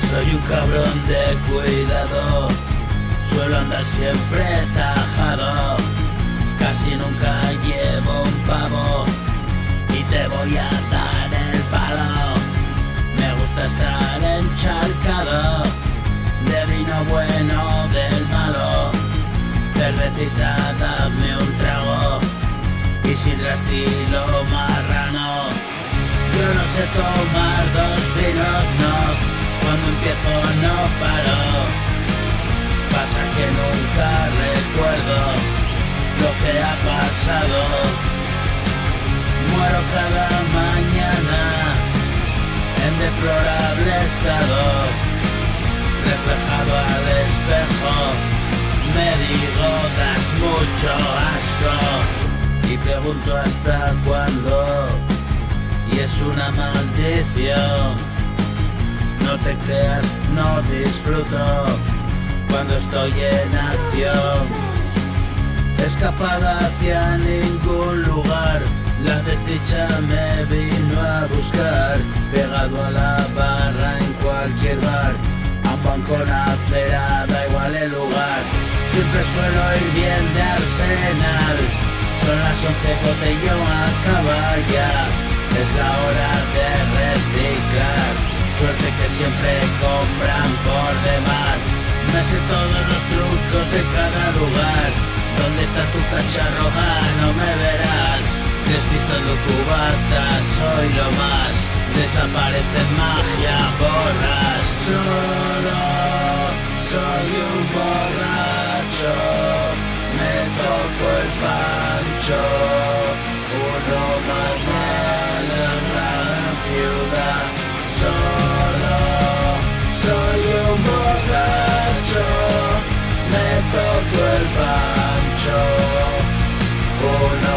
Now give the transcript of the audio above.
Soy un cabrón de cuidado, suelo andar siempre tajado, casi nunca llevo un pavo y te voy a dar el palo. Me gusta estar encharcado de vino bueno del malo, cervecita dame un trago y sidra estilo marrano. Yo no sé tomar dos vinos, no. Cuando empiezo no paro, pasa que nunca recuerdo lo que ha pasado. Muero cada mañana en deplorable estado, reflejado al espejo, me digo das mucho asco y pregunto hasta cuándo, y es una maldición. No te creas, no disfruto cuando estoy en acción. Escapada hacia ningún lugar, la desdicha me vino a buscar. Pegado a la barra en cualquier bar, a un banco en acera, da igual el lugar. Siempre suelo ir bien de Arsenal, son las 11, botellón acaba ya. Es la hora de reciclar, suerte que siempre compran por demás. Me sé todos los trucos de cada lugar. ¿Dónde está tu cacharro? No me verás. Despistando cubatas, soy lo más. Desaparece magia, borras. Solo soy un borracho, me toco el pancho. Uno más de la gran ciudad. Solo soy un borracho, me toco el pancho. Uno